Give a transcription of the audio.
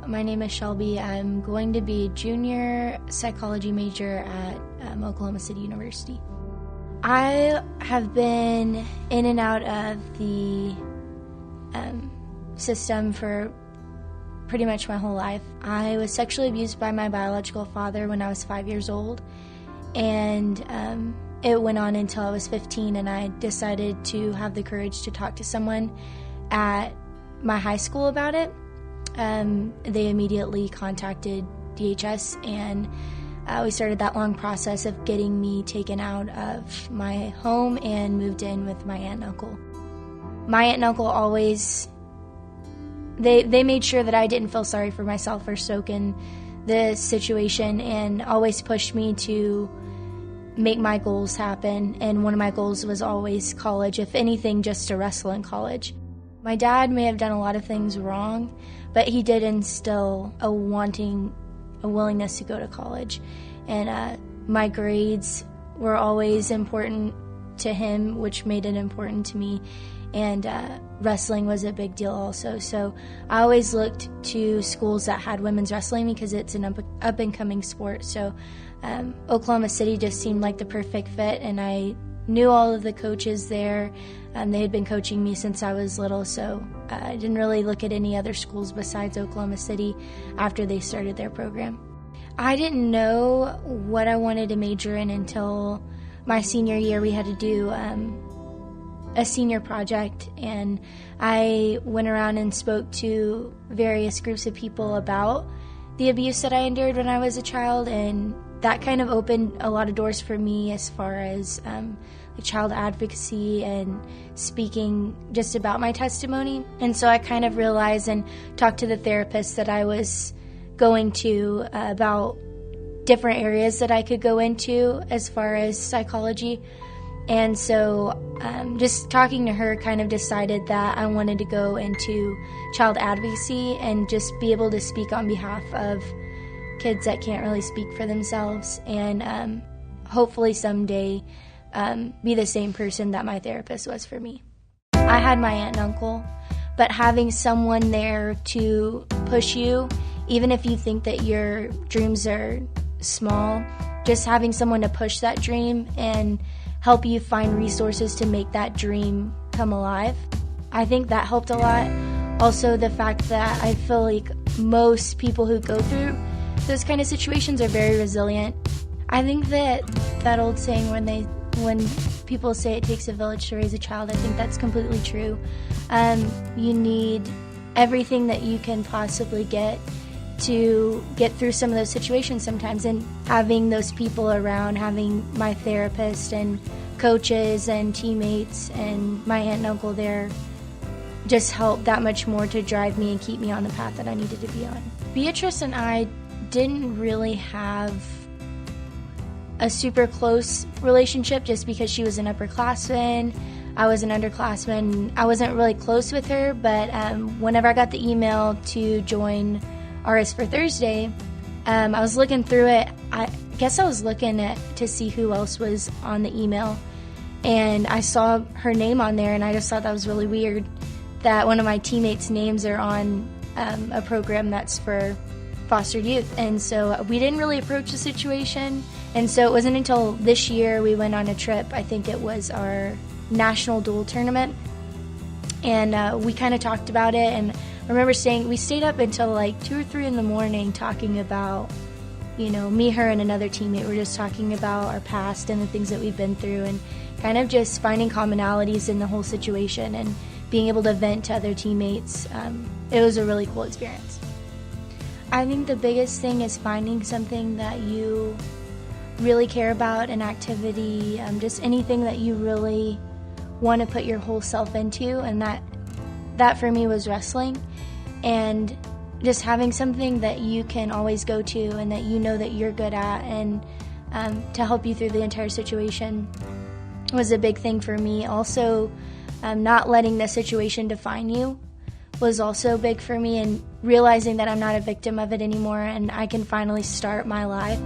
My name is Shelby. I'm going to be a junior psychology major at Oklahoma City University. I have been in and out of the system for pretty much my whole life. I was sexually abused by my biological father when I was 5 years old, and it went on until I was 15, and I decided to have the courage to talk to someone at my high school about it. They immediately contacted DHS, and we started that long process of getting me taken out of my home and moved in with my aunt and uncle. My aunt and uncle always, they made sure that I didn't feel sorry for myself or soak in the situation, and always pushed me to make my goals happen. And one of my goals was always college, if anything, just to wrestle in college. My dad may have done a lot of things wrong, but he did instill a willingness to go to college. And my grades were always important to him, which made it important to me. And wrestling was a big deal also. So I always looked to schools that had women's wrestling because it's an up-and-coming sport. So Oklahoma City just seemed like the perfect fit, and I knew all of the coaches there. They had been coaching me since I was little, so I didn't really look at any other schools besides Oklahoma City after they started their program. I didn't know what I wanted to major in until my senior year. We had to do a senior project, and I went around and spoke to various groups of people about the abuse that I endured when I was a child, and that kind of opened a lot of doors for me as far as child advocacy and speaking just about my testimony. And so I kind of realized and talked to the therapist that I was going to about different areas that I could go into as far as psychology. And so just talking to her kind of decided that I wanted to go into child advocacy and just be able to speak on behalf of kids that can't really speak for themselves, and hopefully someday be the same person that my therapist was for me. I had my aunt and uncle, but having someone there to push you, even if you think that your dreams are small, just having someone to push that dream and help you find resources to make that dream come alive, I think that helped a lot. Also, the fact that I feel like most people who go through those kind of situations are very resilient. I think that old saying when people say it takes a village to raise a child, I think that's completely true. You need everything that you can possibly get to get through some of those situations sometimes, and having those people around, having my therapist and coaches and teammates and my aunt and uncle there just helped that much more to drive me and keep me on the path that I needed to be on. Beatrice and I didn't really have a super close relationship just because she was an upperclassman, I was an underclassman. I wasn't really close with her, but whenever I got the email to join RS for Thursday, I was looking through it. I guess I was looking to see who else was on the email, and I saw her name on there, and I just thought that was really weird that one of my teammates' names are on a program that's for fostered youth. And so we didn't really approach the situation, and so it wasn't until this year we went on a trip. I think it was our national dual tournament, and we kind of talked about it, and I remember we stayed up until like 2 or 3 in the morning talking about, me, her, and another teammate were just talking about our past and the things that we've been through, and kind of just finding commonalities in the whole situation and being able to vent to other teammates. It was a really cool experience. I think the biggest thing is finding something that you really care about, an activity, just anything that you really want to put your whole self into, and that for me was wrestling. And just having something that you can always go to and that you know that you're good at, and to help you through the entire situation was a big thing for me. Also, not letting the situation define you was also big for me, and realizing that I'm not a victim of it anymore and I can finally start my life.